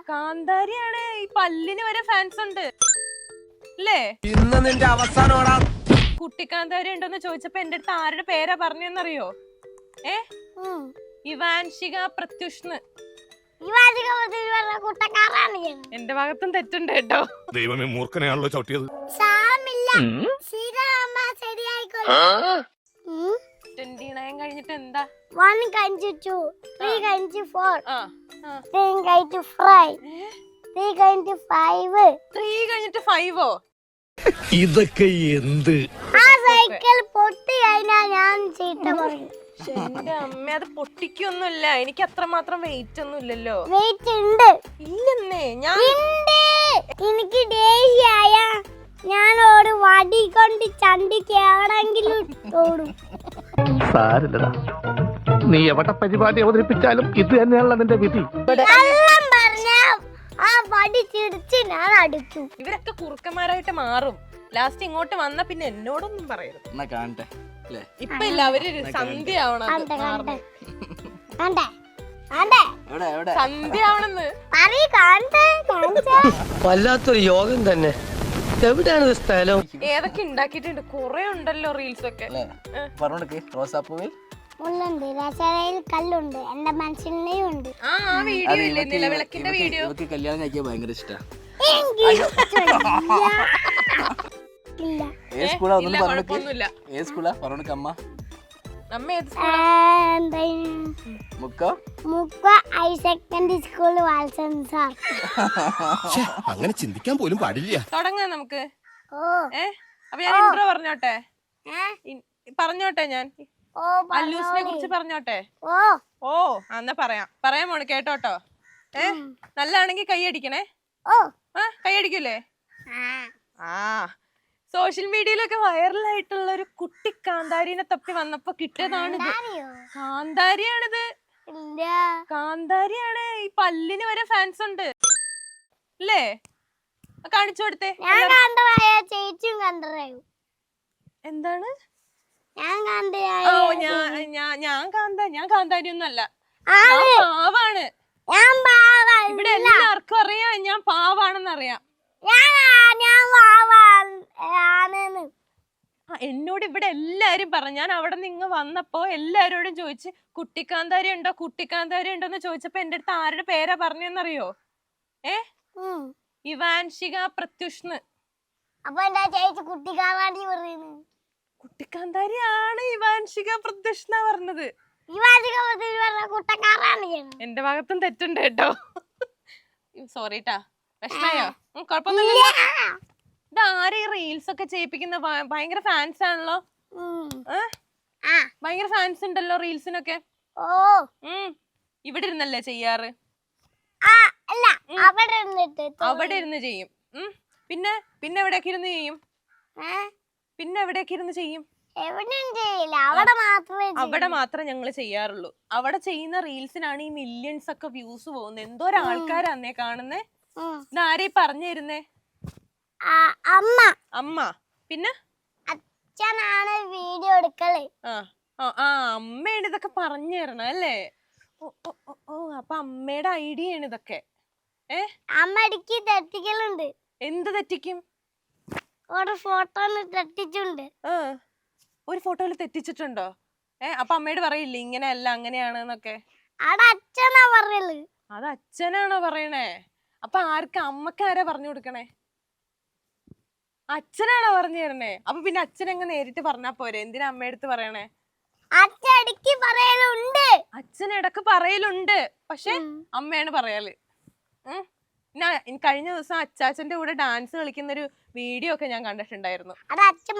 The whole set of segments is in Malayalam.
കാന്താരിയാണ്. ഈ പല്ലിന് വരെ ഫാൻസ് ഉണ്ട് അല്ലേ? ഇന്ന് നിന്റെ അവസാനോടാ. കുട്ടിക്കാന്താരി ഉണ്ടോന്ന് ചോദിച്ചപ്പോ എന്റെ അടുത്ത് ആരുടെ പേരാ പറഞ്ഞെന്നറിയോ? ഇവാൻഷിക പ്രത്യുഷ്ണ്. എന്റെ ഭാഗത്തും തെറ്റുണ്ട് കേട്ടോ. ദൈവമേ, മൂർഖനെയാണല്ലോ ചവിട്ടിയത്. 29 കഴിഞ്ഞിട്ട് എന്താ? 1 കഴിഞ്ഞു 2 3 കഴിഞ്ഞു 4 3 കഴിഞ്ഞു 5 3 കഴിഞ്ഞു 5 3 കഴിഞ്ഞിട്ട് 5ഓ? ഇതൊക്കെ എന്ത്? ആ സൈക്കിൾ പൊട്ടി കഴിഞ്ഞാ ഞാൻ ചീത്ത പറയും. എന്റെ അമ്മ, അത് പൊട്ടിക്കൊന്നുമില്ല. എനിക്ക് അത്രമാത്രം വെയിറ്റ് ഒന്നും ഇല്ലല്ലോ. വെയിറ്റ് ഉണ്ട്. ഇല്ലെന്നേ. ഞാൻ എനിക്ക് ദേഷ്യായ ഞാൻ ഒരു വടി കൊണ്ട് ചണ്ടിക്ക് എവിടെങ്കിലും ഓടും. സാരില്ലടാ, നീ എവിടെ പരിപാടി അവതരിപ്പിച്ചാലും ഇത് തന്നെയാണല്ലോ നിന്റെ വിധി. കള്ളം പറഞ്ഞാ ആ വടി തിരിച്ച് ഞാൻ അടിക്കും. ഇവരൊക്കെ കുറുക്കന്മാരായിട്ട് മാറും. ലാസ്റ്റ് ഇങ്ങോട്ട് വന്ന പിന്നെ എന്നോടൊന്നും പറയരുത്. ഇപ്പൊ ഇല്ല, അവര് സന്ധ്യ ആവണം. സന്ധ്യ ആവണെന്ന് വല്ലാത്തൊരു യോഗം തന്നെ. എവിടെയാണ് സ്ഥലം? ഏതൊക്കെ ഉണ്ടാക്കിയിട്ടുണ്ട്? കൊറേ ഉണ്ടല്ലോ റീൽസ് ഒക്കെ. റോസാപ്പൂവിൽ മുള്ളുണ്ട്, രസരയിൽ കല്ലുണ്ട്, എന്റെ മനസ്സിലെയും ഉണ്ട്. ആ വീഡിയോ ഇല്ലേ, നിലവിളക്കിന്റെ വീഡിയോ? കല്യാണം കഴിക്കാൻ ഭയങ്കര ഇഷ്ടം. അമ്മ ഏത് അങ്ങനെ ചിന്തിക്കാൻ പോലും പാടില്ല. തുടങ്ങാം നമുക്ക്. അപ്പൊ ഞാൻ ഇൻട്രോ പറഞ്ഞോട്ടെ? പറഞ്ഞോട്ടെ, ഞാൻ അല്ലൂസിനെ കുറിച്ച് പറഞ്ഞോട്ടെ? ഓ എന്നാ പറയാൻ പോണ്, കേട്ടോട്ടോ. നല്ലാണെങ്കി കൈയടിക്കണേ. കൈയടിക്കൂലേ? ആ സോഷ്യൽ മീഡിയയിലൊക്കെ വൈറലായിട്ടുള്ള ഒരു കുട്ടി കാന്താരിനെ തപ്പി വന്നപ്പോ കിട്ടിയതാണിത്. കാന്താരിയാണിത്. കാന്താരിയാണ്. ഈ പല്ലിന് വരെ ഫാൻസ് ഉണ്ട് അല്ലേ? കാണിച്ചു കൊടുത്തേ. എന്താണ്? ഞാൻ കാന്താരി ഒന്നും അല്ല, പാവാണ്. ഇവിടെ എല്ലാവർക്കും അറിയാം ഞാൻ പാവാണെന്ന് അറിയാം. എന്നോട് ഇവിടെ എല്ലാരും പറഞ്ഞു. ഞാൻ അവിടെ നിന്ന് വന്നപ്പോ എല്ലാരോടും ചോദിച്ച് കുട്ടിക്കാന്താരി ഉണ്ടോ എന്ന് ചോദിച്ചപ്പോ എന്റെ അടുത്ത് ആരുടെ പേരാ പറഞ്ഞെന്നറിയോ? ഇവാൻഷിക പ്രത്യുഷ്ണ്. കുട്ടിക്കാന്താരി ആണ് ഇവാൻഷിക പ്രത്യുഷ്ണ പറഞ്ഞത്. എന്റെ ഭാഗത്തും തെറ്റുണ്ട് കേട്ടോ. സോറിട്ടാ, വിഷമയോ? കുഴപ്പമൊന്നുമില്ല. ഇതാരെ റീൽസ് ഒക്കെ ചെയ്യിപ്പിക്കുന്ന? ഭയങ്കര ഫാൻസ് ആണല്ലോ. ഭയങ്കര ഫാൻസ് ഉണ്ടല്ലോ റീൽസിനൊക്കെ. ഇവിടെ ഇരുന്നല്ലേ ചെയ്യാറ്? അവിടെ ഇരുന്ന് ചെയ്യും. പിന്നെ എവിടെയൊക്കെ ഇരുന്ന് ചെയ്യും? അവിടെ മാത്രമേ ഞങ്ങൾ ചെയ്യാറുള്ളൂ. അവിടെ ചെയ്യുന്ന റീൽസിനാണ് ഈ മില്യൺസ് ഒക്കെ വ്യൂസ് പോകുന്നത്. എന്തോരാൾക്കാരാന്നേ കാണുന്നേ. ഇതാരെ പറഞ്ഞു തരുന്നേ? അമ്മ. പിന്നെ അച്ഛനാണ് വീഡിയോ എടുക്കല്. അമ്മയാണ് ഇതൊക്കെ പറഞ്ഞു തരണം അല്ലേ? അപ്പൊ അമ്മയുടെ ഐഡിയ ആണ് ഇതൊക്കെ. അമ്മടിക്ക് തെറ്റിക്കലുണ്ട്. എന്ത് തെറ്റിക്കും? ഒരു ഫോട്ടോയില് തെറ്റിച്ചുണ്ട്. ഒരു ഫോട്ടോയില് തെറ്റിച്ചിട്ടുണ്ടോ? അപ്പൊ അമ്മയോട് പറയില്ലേ ഇങ്ങനെയല്ല അങ്ങനെയാണെന്നൊക്കെ? അത് അച്ഛനാ പറയല്. അത് അച്ഛനാണോ പറയണേ? അപ്പൊ ആർക്ക്? അമ്മക്ക് ആരാ പറഞ്ഞു കൊടുക്കണേ? അച്ഛനാണോ പറഞ്ഞു തരണേ? അപ്പൊ പിന്നെ അച്ഛനങ്ങ് നേരിട്ട് പറഞ്ഞാ പോരെ? എന്തിനാ അമ്മയടുത്ത് പറയണേ? അച്ഛൻ ഇടക്ക് പറയലുണ്ട്, പക്ഷെ അമ്മയാണ് പറയാല്. കഴിഞ്ഞ ദിവസം അച്ചാച്ചന്റെ കൂടെ ഡാൻസ് കളിക്കുന്ന ഒരു വീഡിയോ ഒക്കെ ഞാൻ കണ്ടിട്ടുണ്ടായിരുന്നു. അച്ഛൻ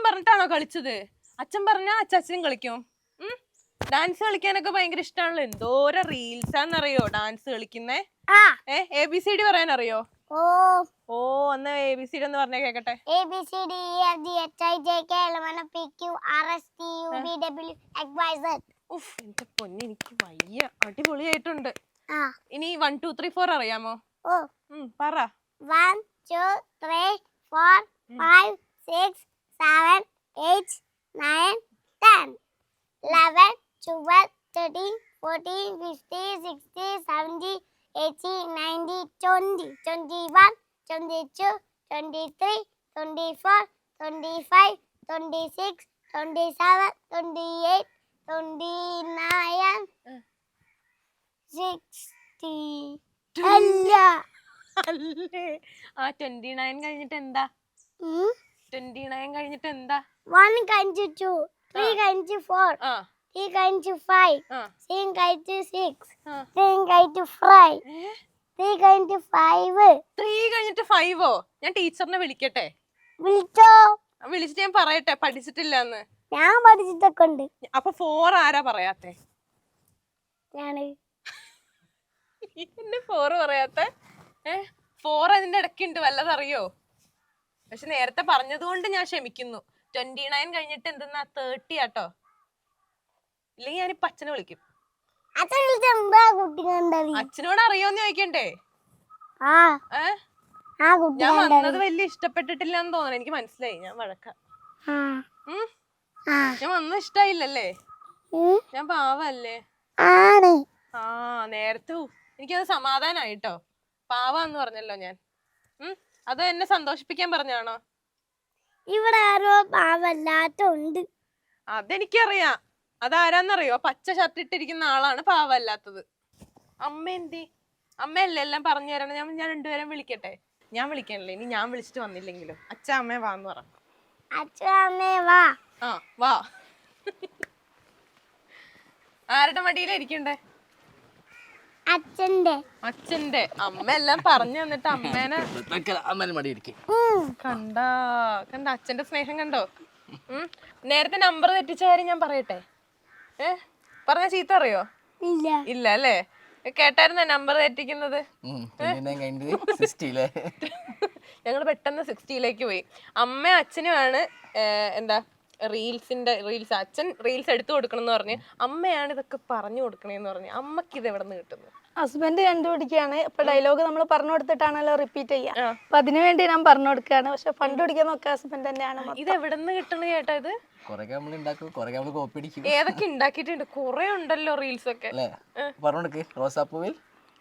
പറഞ്ഞിട്ടാണോ കളിച്ചത്? അച്ഛൻ പറഞ്ഞാ അച്ചാച്ചനും കളിക്കും. ഡാൻസ് കളിക്കാനൊക്കെ ഭയങ്കര ഇഷ്ടമാണല്ലോ. എന്തോരം റീൽസാന്നറിയോ ഡാൻസ് കളിക്കുന്നേ? ABCD പറയാനറിയോ? ഒന്ന് ABCD ഒന്ന് പറഞ്ഞേ കേക്കട്ടെ. എന്റെ പൊന്നെ, എനിക്ക് വയ്യ. അടിപൊളിയായിട്ടുണ്ട്. ഇനി 1 2 3 4 അറിയാമോ? പറ. 1 2 3 4 5 6 7 8 9 10 11 12 13 14 15 16 17 18, 19, 20, 21, 22, 23, 24, 25, 26, 27, 28, 29, 60. അല്ല. അല്ലേ? ആ 29 കഴിഞ്ഞിട്ട് എന്താ? ഉം. 29 കഴിഞ്ഞിട്ട് എന്താ? 1 കഴിഞ്ഞു 2, 3 കഴിഞ്ഞു 4, ആ 3 കഴിഞ്ഞു 5, ആ 6 കഴിഞ്ഞു 6, ആ 7 കഴിഞ്ഞു 5, 3 കഴിഞ്ഞു 5. 3 കഴിഞ്ഞിട്ട് 5ഓ? ഞാൻ ടീച്ചറിനെ വിളിക്കട്ടെ? വിളിച്ചോ? വിളിച്ചിട്ട് ഞാൻ പറയട്ടെ പഠിച്ചിട്ടില്ല എന്ന്. ഞാൻ പഠിച്ചിട്ടൊക്കെ ഉണ്ട്. അപ്പൊ 4 ആരാ പറയാത്തെ? ഞാന്. എന്നെ 4 പറയാത്തെ? 4 അതിന്റെ ഇടയ്ക്കുണ്ട്, വല്ലതറിയോ? പക്ഷെ നേരത്തെ പറഞ്ഞത് കൊണ്ട് ഞാൻ ക്ഷമിക്കുന്നു. 29 കഴിഞ്ഞിട്ട് എന്തെന്നാ 30 ആട്ടോ. ഇല്ലെങ്കിൽ ഞാനിപ്പോ അച്ഛനെ വിളിക്കും. അച്ഛൻ വിളിച്ചാ കുട്ടി കണ്ടത്. അച്ഛനോട് അറിയോന്ന് ചോദിക്കണ്ടേ? ആ ഏ ആ കുട്ടി ഞാൻ കണ്ടത്. വന്നത് വലിയ ഇഷ്ടപ്പെട്ടിട്ടില്ല എന്ന് തോന്നുന്നു. എനിക്ക് മനസ്സിലായി. ഞാൻ വഴക്ക. ആ ആ ഞാൻ വന്നത് ഇഷ്ടായില്ലല്ലേ? ഉം. ഞാൻ പാവല്ലേ? ആണ്. ആ നേരത്തെ എനിക്കത് സമാധാനായിട്ടോ. പാവാന്ന് പറഞ്ഞല്ലോ ഞാൻ. അത് എന്നെ സന്തോഷിപ്പിക്കാൻ പറഞ്ഞാണോ? ഇവിടെ ആരോ പാവല്ലാത്തുണ്ട്. അതെനിക്കറിയാം. അതാരാന്നറിയോ? പച്ച ഷർട്ട് ഇട്ടിരിക്കുന്ന ആളാണ് പാവല്ലാത്തത്. അമ്മ എന്തി? അമ്മയല്ലേ എല്ലാം പറഞ്ഞു തരണം. ഞാൻ രണ്ടുപേരും വിളിക്കട്ടെ? ഞാൻ വിളിക്കണല്ലേ? ഇനി ഞാൻ വിളിച്ചിട്ട് വന്നില്ലെങ്കിലും അച്ഛ അമ്മേ വാന്ന് പറ. അച്ഛനമ്മേ വാ. ആ വാ. ആരുടെ മടിയിലാ ഇരിക്കണ്ടേ? അച്ഛന്റെ. അച്ഛന്റെ. അമ്മ എല്ലാം പറഞ്ഞു തന്നിട്ട് അമ്മേനെ അമ്മേനെ മടി ഇരിക്കും. കണ്ട അച്ഛന്റെ സ്നേഹം കണ്ടോ? നേരത്തെ നമ്പർ തെറ്റിച്ച കാര്യം ഞാൻ പറയട്ടെ? പറഞ്ഞ ചീത്ത അറിയോ? ഇല്ല. ഇല്ല അല്ലേ? കേട്ടായിരുന്നോ നമ്പർ തെറ്റിക്കുന്നത്? ഞങ്ങൾ പെട്ടെന്ന് 60ലേക്ക് പോയി. അമ്മ അച്ഛനുമാണ് എന്താ റീൽസ് അച്ഛൻ റീൽസ് എടുത്തു കൊടുക്കണം എന്ന് പറഞ്ഞ് അമ്മയാണ് ഇതൊക്കെ പറഞ്ഞു കൊടുക്കണേന്ന് പറഞ്ഞ് അമ്മക്ക് ഇത് എവിടെ നിന്ന് കിട്ടുന്നു? ഹസ്ബൻഡ് കണ്ടുപിടിക്കുകയാണ്. ഇപ്പൊ ഡയലോഗ് നമ്മൾ പറഞ്ഞു കൊടുത്തിട്ടാണല്ലോ റിപ്പീറ്റ് ചെയ്യാ. അപ്പൊ അതിനു വേണ്ടി ഞാൻ പറഞ്ഞു കൊടുക്കുകയാണ്. പക്ഷെ ഫണ്ട് പിടിക്കുന്നൊക്കെ ഹസ്ബൻഡ് തന്നെയാണ്. ഇത് എവിടെ നിന്ന് കിട്ടണ ചേട്ടാ? ഇത് ഏതൊക്കെ ഉണ്ടാക്കിയിട്ടുണ്ട്? കുറെ ഉണ്ടല്ലോ റീൽസ് ഒക്കെ.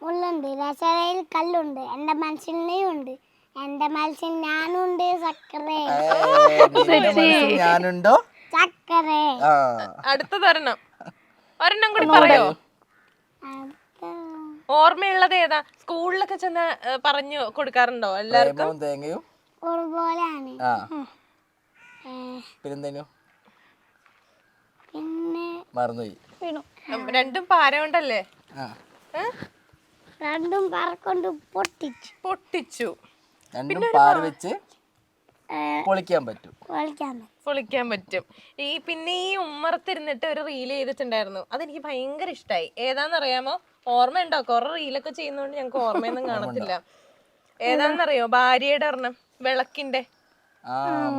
മുള്ളുണ്ട്, രസതയിൽ കല്ലുണ്ട്, എന്റെ മനസ്സിനെയും ഉണ്ട്, എന്റെ മനസ്സിൽ ഞാനുണ്ട്, ചക്കരേ ഞാനുണ്ടോ? ചക്കരേ. അടുത്തത് ഒരെണ്ണം കൂടി പറയോ? ഓർമ്മയുള്ളത് ഏതാ? സ്കൂളിലൊക്കെ ചെന്ന് പറഞ്ഞു കൊടുക്കാറുണ്ടോ എല്ലാവർക്കും? തേങ്ങയും ഒരുപോലെയാണ്. പിന്നെ പിന്നെ മറന്നുപോയി. രണ്ടും പാര കൊണ്ടല്ലേ? രണ്ടും പറക്കൊണ്ട് പൊട്ടിച്ചു. രണ്ടും പാര വെച്ച് പൊളിക്കാൻ പറ്റും. പൊളിക്കാൻ പറ്റും. പിന്നെ ഈ ഉമ്മറത്തിരുന്നിട്ട് ഒരു റീൽ ചെയ്തിട്ടുണ്ടായിരുന്നു. അതെനിക്ക് ഭയങ്കര ഇഷ്ടായി. ഏതാന്നറിയാമോ? ഓർമ്മയുണ്ടോ? കുറെ റീലൊക്കെ ചെയ്യുന്നോണ്ട് ഞങ്ങക്ക് ഓർമ്മയൊന്നും കാണത്തില്ല. ഏതാന്നറിയോ? ഭാര്യയുടെ ഒരെണ്ണം വിളക്കിന്റെ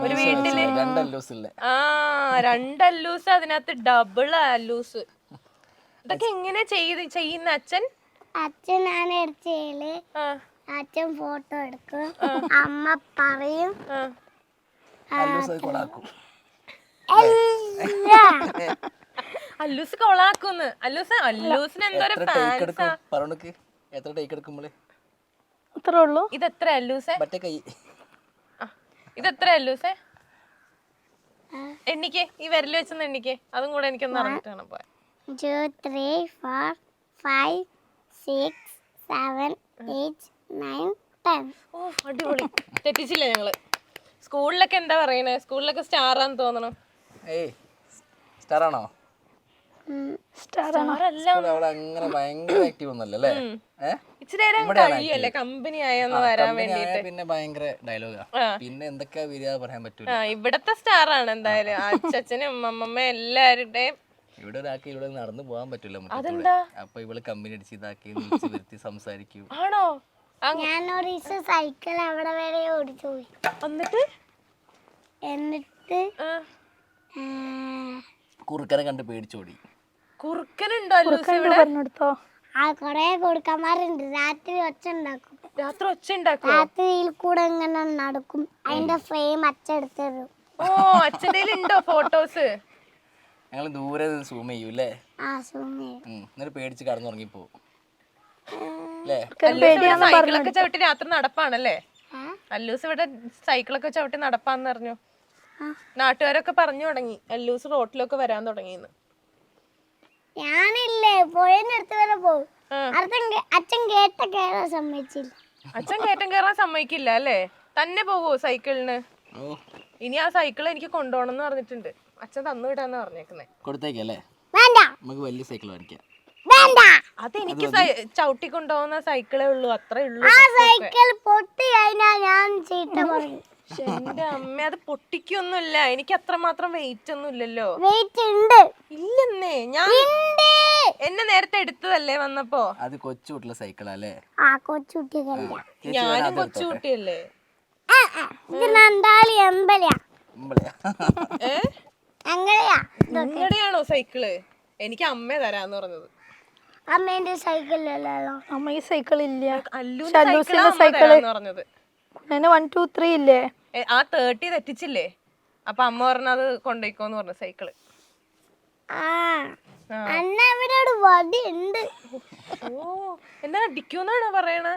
ഒരു വീട്ടില് 2 അല്ലൂസ്, അതിനകത്ത് ഡബിൾ അല്ലൂസ്. ഇതൊക്കെ എങ്ങനെ ചെയ്യുന്ന അച്ഛൻ? അച്ഛനാണ് എടുത്തേല്. അച്ഛൻ ഫോട്ടോ എടുക്കും, അമ്മ പറയും. അല്ലൂസ് കൊളാക്കുന്നു. അല്ലൂസിന് എന്തോരം ഫാൻസാ. അത്രേ ഉള്ളൂ. ഇതെത്ര അല്ലൂസേ? ഇതെത്ര അല്ലൂസേ? എണ്ണിക്കേ, ഈ വിരല് വെച്ചൊന്ന് എണ്ണിക്കേ. അതും കൂടെ എനിക്കൊന്ന് അറിഞ്ഞിട്ടാണ് പോയത്. 2, 3, 4, 5, 6, 7, 8, 9, 10. ഓ അടിപൊളി. തെറ്റിച്ചില്ല ഞങ്ങള്. സ്കൂളിലൊക്കെ എന്താ പറയണേ? സ്കൂളിലൊക്കെ സ്റ്റാർ ആന്ന് തോന്നണം. സ്റ്റാർ ആണോ? അങ്ങനെ ഭയങ്കര ആക്റ്റീവ് ഒന്നല്ലേ? ഇച്ചിരി നേരം കഴിയല്ലേ കമ്പനി ആയെന്ന് വരാൻ വേണ്ടിട്ട്. പിന്നെ ഭയങ്കര ഡയലോഗാ. പിന്നെ എന്തൊക്കെയാ വരിക പറയാൻ പറ്റൂല. ഇവിടത്തെ സ്റ്റാർ ആണ് എന്തായാലും. അച്ഛനും അമ്മമ്മ എല്ലാവരുടെയും. ഇവിടെ ഒരാൾക്ക് ഇവിടെ നടന്നു പോകാൻ പറ്റൂല. അപ്പൊ ഇവള് കമ്പനി അടിച്ച് ഇതാക്കി വരുത്തി സംസാരിക്കും. ആണോ? ഞാനൊരു സൈക്കിൾ അവിടെ വരെ ഓടിച്ചു പോയി. എന്നിട്ട് കുറുക്കനെ കണ്ട് പേടിച്ചോടി. കുറുക്കനുണ്ടോ? കൊറേ കുറുക്കന്മാരുണ്ട്. രാത്രി ഒച്ച ഉണ്ടാക്കും. രാത്രിയിൽ കൂടെ ഇങ്ങനെ നടക്കും. അതിന്റെ ഫ്രെയിം അച്ഛെടുത്ത് തരും. ഓ അച്ഛൻ്റെ ഉണ്ടോ ഫോട്ടോസ്? ഞങ്ങൾ ദൂരെ സൂം ചെയ്യൂല്ലേ? ആ സൂം ചെയ്യും. എന്നിട്ട് പേടിച്ച് കടന്നുറങ്ങിപ്പോ. സൈക്കിളൊക്കെ ചവിട്ടി രാത്രി നടപ്പാണല്ലേ? അല്ലൂസ് ഇവിടെ സൈക്കിളൊക്കെ ചവിട്ടി നടപ്പാന്ന് പറഞ്ഞു. നാട്ടുകാരൊക്കെ പറഞ്ഞു തുടങ്ങി അല്ലൂസ് റോട്ടിലൊക്കെ വരാൻ തുടങ്ങിന്ന്. ഞാനില്ലേ പോയടുത്ത് വരെ പോകും. അച്ഛൻ കേട്ട കേറാൻ സമ്മതിച്ചില്ല. അച്ഛൻ കയറ്റം കയറാൻ സമ്മതിക്കില്ല അല്ലേ? തന്നെ പോവോ സൈക്കിളിന്? ഇനി ആ സൈക്കിൾ എനിക്ക് കൊണ്ടുപോകണം എന്ന് പറഞ്ഞിട്ടുണ്ട്. അച്ഛൻ തന്നു വിടാന്ന് പറഞ്ഞേക്കുന്നേ. കൊടുത്തേക്കല്ലേ? വേണ്ട നമുക്ക് വലിയ സൈക്കിൾ മേടിക്കാം. വേണ്ട, അതെനിക്ക് ചവിട്ടി കൊണ്ടുപോകുന്ന സൈക്കിളേ ഉള്ളൂ, അത്രേ ഉള്ളൂ. ആ സൈക്കിൾ പൊട്ടി കഴിഞ്ഞാ ഞാൻ ചീത്ത പറയും. എന്റെ അമ്മ, അത് പൊട്ടിക്കൊന്നുമില്ല. എനിക്ക് അത്രമാത്രം വെയിറ്റ് ഒന്നും ഇല്ലല്ലോ. വെയിറ്റ് ഉണ്ട്. ഇല്ലെന്നേ, ഞാൻ എന്നെ നേരത്തെ എടുത്തതല്ലേ വന്നപ്പോ. അത് കൊച്ചുകുട്ടിയുള്ള സൈക്കിളല്ലേ? ആ കൊച്ചുകുട്ടികളല്ല, ഞാനും കൊച്ചുകുട്ടിയല്ലേ. ഇത് നണ്ടാളി എമ്പലയാ. അങ്ങനെയാ. നിങ്ങളുടെയാണോ സൈക്കിള്? എനിക്ക് അമ്മ തരാന്ന് പറഞ്ഞത്. അമ്മേന്റെ സൈക്കിളല്ലോ. അമ്മ ഈ സൈക്കിൾ ഇല്ല. അല്ലൂസിന്റെ സൈക്കിള് പറഞ്ഞത്. 1 2 3 ഇല്ലേ? ആ 30 തെറ്റിച്ചില്ലേ? അപ്പൊ അമ്മ പറഞ്ഞത് കൊണ്ടുപോയിക്കോന്ന് പറഞ്ഞു സൈക്കിള്. അന്ന അവരോട് വടി ഉണ്ട്. ഓ, എന്താ അടിക്കൂന്നാണോ പറയണ?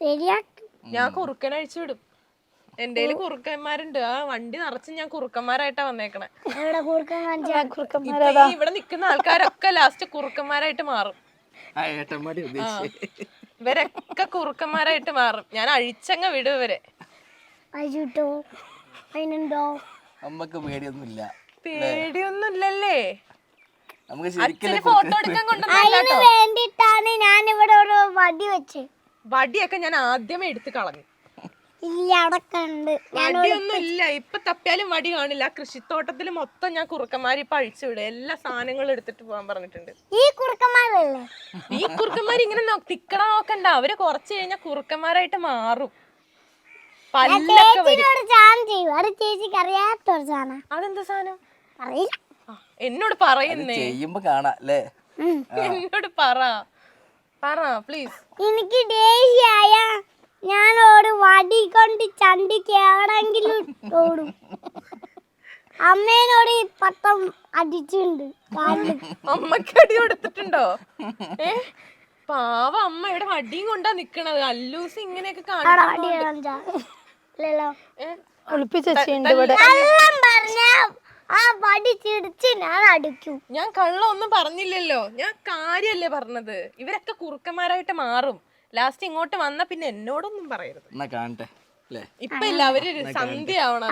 ശരിയാക്കും. ഞാൻ കുറുക്കനെ അഴിച്ചു വിടും. എന്റെ കുറുക്കന്മാരുണ്ട്. ആ വണ്ടി നിറച്ച് ഞാൻ കുറുക്കന്മാരായിട്ടാ വന്നേക്കണേ. ഇവിടെ നിക്കുന്ന ആൾക്കാരൊക്കെ ലാസ്റ്റ് കുറുക്കന്മാരായിട്ട് മാറും. ഇവരൊക്കെ കുറുക്കന്മാരായിട്ട് മാറും. ഞാൻ അഴിച്ചങ്ങ വിടും ഇവരെ. അമ്മക്ക് പേടിയൊന്നുമില്ല. പേടിയൊന്നുമില്ലല്ലേ? നമുക്ക് ഫോട്ടോ എടുക്കാൻ കൊണ്ടുവന്നില്ല. വേണ്ടിട്ടാണ് ഞാൻ ഇവിടെ ഒരു വടി വെച്ച്. വടിയൊക്കെ ഞാൻ ആദ്യമേ എടുത്ത് കളഞ്ഞു. ഇല്ല, അടക്കണ്ട്. വടിയൊന്നും ഇല്ല. ഇപ്പൊ തപ്പിയാലും വടി കാണില്ല. കൃഷിത്തോട്ടത്തിൽ മൊത്തം ഞാൻ കുറുക്കന്മാരെ ഇപ്പൊ അഴിച്ചു വിടും. എല്ലാ സാധനങ്ങളും എടുത്തിട്ട് പോകാൻ പറഞ്ഞിട്ടുണ്ട്. ഈ കുറുക്കന്മാരല്ലേ? ഈ കുറുക്കന്മാർ ഇങ്ങനെ തിക്കണ നോക്കണ്ട. അവര് കുറച്ച് കഴിഞ്ഞാൽ കുറുക്കന്മാരായിട്ട് മാറും. ചേച്ചിക്ക് അറിയാത്തൊരു സാധനം. അതെന്താ സാധനം? അറിയില്ല. എന്നോട് പറയുന്നേ. ചെയ്യുമ്പോ കാണാം അല്ലേ? എന്നോട് പറ പ്ലീസ്. എനിക്ക് ദേഷ്യായ ഞാനോട് വടി കൊണ്ട് ചണ്ടിക്ക് എവിടെങ്കിലും ഓടും. അമ്മേനോട് പട്ടം അടിച്ചിട്ടുണ്ട്. അമ്മക്ക് അടി കൊടുത്തിട്ടുണ്ടോ? പാവ അമ്മ ഇവിടെ വടിയും കൊണ്ടാ നിക്കണത്. അല്ലൂസ് ഇങ്ങനെയൊക്കെ ആ വടി ചിടിച്ച് ഞാൻ അടിക്കും. ഞാൻ കള്ളം ഒന്നും പറഞ്ഞില്ലല്ലോ. ഞാൻ കാര്യല്ലേ പറഞ്ഞത്. ഇവരൊക്കെ കുറുക്കന്മാരായിട്ട് മാറും. ലാസ്റ്റ് ഇങ്ങോട്ട് വന്ന പിന്നെ എന്നോടൊന്നും പറയരുത്. കാണട്ടെ. ഇപ്പൊ ഇല്ല, അവര് സന്ധ്യ ആവണം.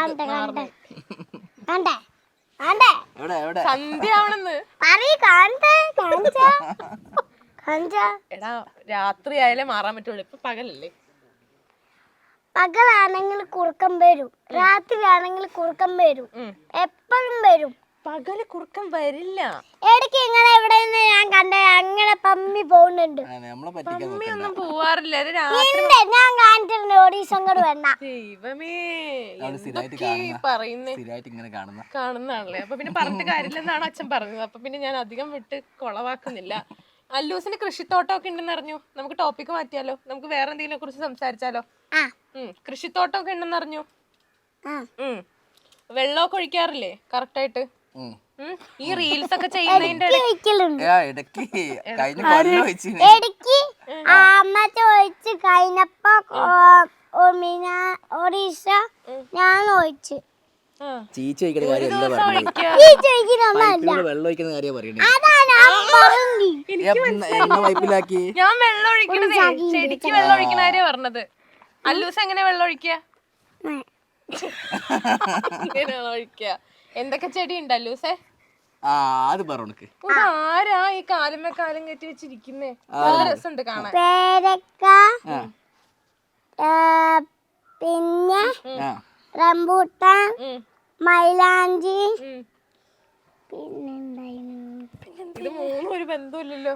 സന്ധ്യ ആവണെന്ന് എടാ, രാത്രി ആയാലേ മാറാൻ പറ്റുള്ളൂ. ഇപ്പൊ പകലല്ലേ? പകലാണെങ്കിൽ കുറുക്കം വരും, രാത്രി ആണെങ്കിൽ കുറുക്കം വരും, എപ്പോഴും വരും. പകല് കുറുക്കം വരില്ല. ഇടയ്ക്ക് ഇങ്ങനെ ഇവിടെ നിന്ന് ഞാൻ കണ്ട അങ്ങനെ പമ്മി പോകുന്നുണ്ട്. പമ്മിയൊന്നും പോവാറില്ല. ഞാൻ കാണിച്ചിട്ടുണ്ട്. ഓടീസങ്ങോട് വേണ്ട. ദൈവമേ, പറയുന്നേ കാണുന്നാണല്ലേ? അപ്പൊ പിന്നെ പറഞ്ഞിട്ട് കാര്യമില്ലെന്നാണ് അച്ഛൻ പറഞ്ഞത്. അപ്പൊ പിന്നെ ഞാൻ അധികം വിട്ട് കൊളവാക്കുന്നില്ല. അല്ലൂസിന് കൃഷിത്തോട്ടം ഒക്കെ ഉണ്ടെന്ന് അറിഞ്ഞു. നമുക്ക് ടോപ്പിക്ക് മാറ്റിയാലോ? നമുക്ക് വേറെ എന്തെങ്കിലും കുറിച്ച് സംസാരിച്ചാലോ? കൃഷിത്തോട്ടം ഒക്കെ ഉണ്ടെന്ന് അറിഞ്ഞു. വെള്ളമൊക്കെ ഒഴിക്കാറില്ലേ കറക്റ്റ് ആയിട്ട്? ഈ റീൽസ് ഒക്കെ ചെയ്യുന്നതിന്റെ കഴിഞ്ഞപ്പോ ഞാൻ ഒഴിച്ച് ഞാൻ വെള്ളം ഒഴിക്കണത് ചെടിക്ക് വെള്ളം ഒഴിക്കണ കാര്യ പറഞ്ഞത്. അല്ലൂസ് എങ്ങനെ വെള്ളം ഒഴിക്കുക? എന്തൊക്കെ ചെടി ഉണ്ട് അല്ലൂസേ? ആരാ ഈ കാലുമേ കാലം കെട്ടി വെച്ചിരിക്കുന്നേ? നല്ല രസമുണ്ട് കാണാൻ. പേരക്ക, പിന്നെ റംബൂട്ടാൻ, മൈലാഞ്ചി, ഇത് മൂന്നും ഒരു ബന്ധമില്ലല്ലോ.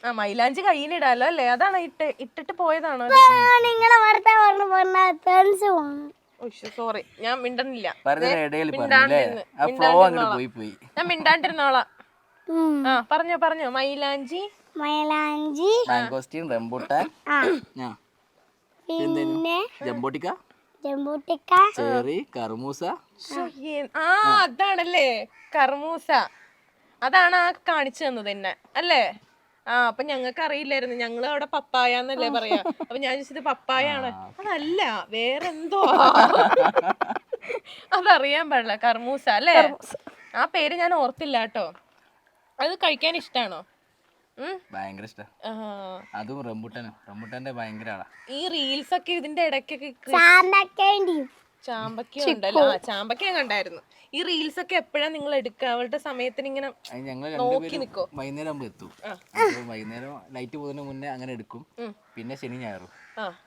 ആ, മൈലാഞ്ചി കയ്യിലിടാലോ അല്ലേ? അതാണ് ഇട്ടിട്ട് പോയതാണോ? സോറി, ഞാൻ മിണ്ടണില്ല. ഞാൻ മിണ്ടാണ്ടിരുന്നോളാം. ആ, പറഞ്ഞോ. മൈലാഞ്ചി, റംബൂട്ടാൻ, പിന്നെ ജംബോട്ടിക്ക, ചെറി, കർമൂസ. ആ, അതാണല്ലേ കർമൂസ. അതാണ് ആ കാണിച്ചു തന്നത് എന്നെ അല്ലേ? അപ്പൊ ഞങ്ങൾക്ക് അറിയില്ലായിരുന്നു, ഞങ്ങള് അവിടെ പപ്പായ എന്നല്ലേ പറയാ. അപ്പൊ ഞാൻ ചോദിച്ചത് പപ്പായ ആണ്, അതല്ല വേറെന്തോ. അതറിയാൻ പാടില്ല. കർമൂസ അല്ലേ? ആ പേര് ഞാൻ ഓർത്തില്ല കേട്ടോ. അത് കഴിക്കാൻ ഇഷ്ടാണോ? ഭയങ്കര ഇഷ്ട. അതും റംബുട്ടാന്റെ ഭയങ്കര ആളാ. ഈ റീൽസ് ഒക്കെ ഇതിന്റെ ഇടയ്ക്കൊക്കെ ചാമ്പക്ക ഉണ്ടല്ലോ. ചാമ്പക്ക ഞാൻ കണ്ടായിരുന്നു. ഈ റീൽസ് ഒക്കെ എപ്പോഴാ നിങ്ങൾ എടുക്കുക? അവളുടെ സമയത്തിന് ഇങ്ങനെ ഞങ്ങൾ നോക്കി നിക്കോ? വൈകുന്നേരം ആകുമ്പോ എത്തും. വൈകുന്നേരം ലൈറ്റ് പോകുന്നതിന് മുന്നേ അങ്ങനെ എടുക്കും. പിന്നെ ശനി ഞായറും